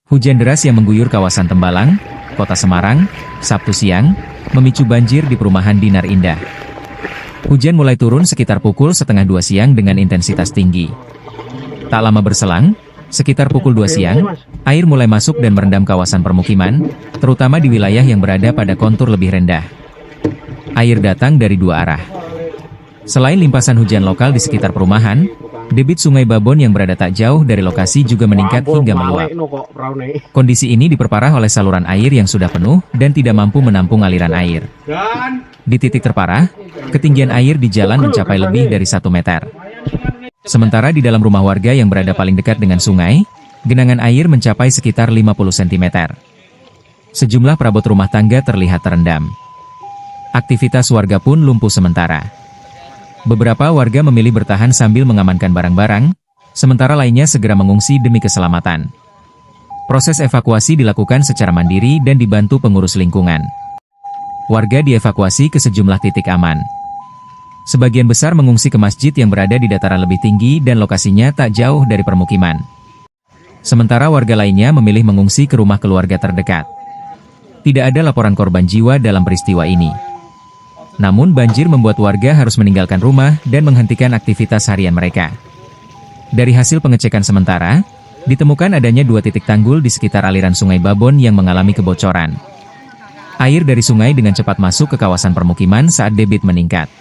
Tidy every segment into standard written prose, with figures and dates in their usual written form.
Hujan deras yang mengguyur kawasan Tembalang, Kota Semarang, Sabtu siang, memicu banjir di perumahan Dinar Indah. Hujan mulai turun sekitar pukul 1:30 siang dengan intensitas tinggi. Tak lama berselang, sekitar pukul 2 siang, air mulai masuk dan merendam kawasan permukiman, terutama di wilayah yang berada pada kontur lebih rendah. Air datang dari dua arah. Selain limpasan hujan lokal di sekitar perumahan, debit Sungai Babon yang berada tak jauh dari lokasi juga meningkat hingga meluap. Kondisi ini diperparah oleh saluran air yang sudah penuh dan tidak mampu menampung aliran air. Di titik terparah, ketinggian air di jalan mencapai lebih dari 1 meter. Sementara di dalam rumah warga yang berada paling dekat dengan sungai, genangan air mencapai sekitar 50 cm. Sejumlah perabot rumah tangga terlihat terendam. Aktivitas warga pun lumpuh sementara. Beberapa warga memilih bertahan sambil mengamankan barang-barang, sementara lainnya segera mengungsi demi keselamatan. Proses evakuasi dilakukan secara mandiri dan dibantu pengurus lingkungan. Warga dievakuasi ke sejumlah titik aman. Sebagian besar mengungsi ke masjid yang berada di dataran lebih tinggi dan lokasinya tak jauh dari permukiman. Sementara warga lainnya memilih mengungsi ke rumah keluarga terdekat. Tidak ada laporan korban jiwa dalam peristiwa ini. Namun banjir membuat warga harus meninggalkan rumah dan menghentikan aktivitas harian mereka. Dari hasil pengecekan sementara, ditemukan adanya 2 titik tanggul di sekitar aliran Sungai Babon yang mengalami kebocoran. Air dari sungai dengan cepat masuk ke kawasan permukiman saat debit meningkat.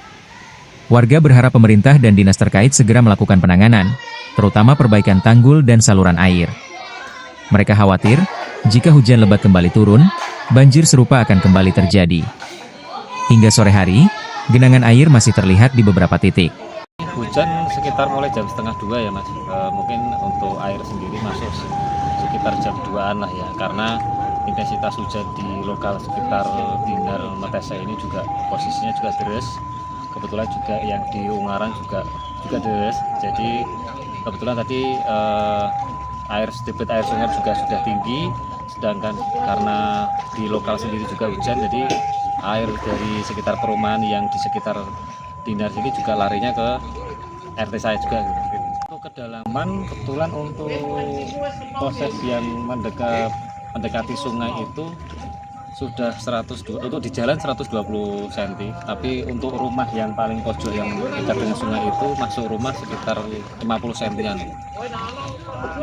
Warga berharap pemerintah dan dinas terkait segera melakukan penanganan, terutama perbaikan tanggul dan saluran air. Mereka khawatir, jika hujan lebat kembali turun, banjir serupa akan kembali terjadi. Hingga sore hari, genangan air masih terlihat di beberapa titik. Hujan sekitar mulai jam 1:30 ya Mas. Mungkin untuk air sendiri masuk sekitar jam 2-an lah ya, karena intensitas hujan di lokal sekitar Dinar Metese ini juga posisinya juga deras. Kebetulan juga yang di Ungaran juga deras. Jadi kebetulan tadi debit air sungai juga sudah tinggi, sedangkan karena di lokal sendiri juga hujan, jadi air dari sekitar perumahan yang di sekitar Dinar sini juga larinya ke RT saya juga. Untuk kedalaman, kebetulan untuk proses yang mendekati sungai itu sudah 120, untuk di jalan 120 cm, tapi untuk rumah yang paling pojok yang dekat dengan sungai itu masuk rumah sekitar 50 cm.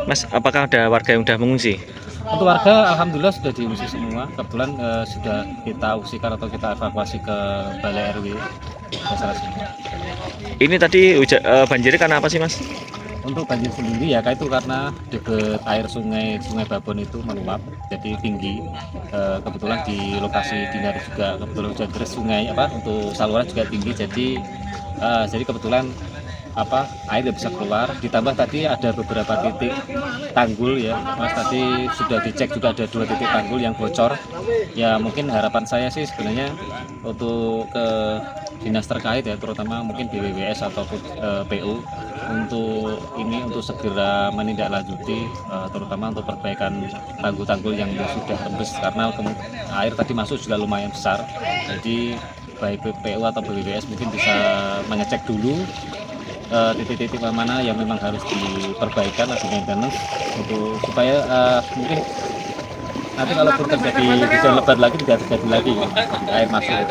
Mas, apakah ada warga yang sudah mengungsi? Untuk warga alhamdulillah sudah diungsi semua. Kebetulan sudah kita ungsikan atau kita evakuasi ke Balai RW Masalah sini. Ini tadi banjirnya karena apa sih Mas? Untuk banjir sendiri ya itu karena debit air Sungai Babon itu meluap, jadi tinggi. Kebetulan di lokasi Dinar juga kebetulan hujan deras, sungai untuk saluran juga tinggi, jadi kebetulan air tidak bisa keluar. Ditambah tadi ada beberapa titik tanggul ya Mas, tadi sudah dicek juga ada 2 titik tanggul yang bocor ya. Mungkin harapan saya sih sebenarnya untuk ke dinas terkait ya, terutama mungkin BWWS ataupun PU untuk segera menindaklanjuti, terutama untuk perbaikan tanggul-tanggul yang sudah rembes, karena air tadi masuk juga lumayan besar. Jadi baik PU atau BWWS mungkin bisa mengecek dulu titik-titik mana yang memang harus diperbaikan atau maintenance untuk supaya mungkin nanti kalau terjadi hujan lebat lagi tidak terjadi lagi air masuk.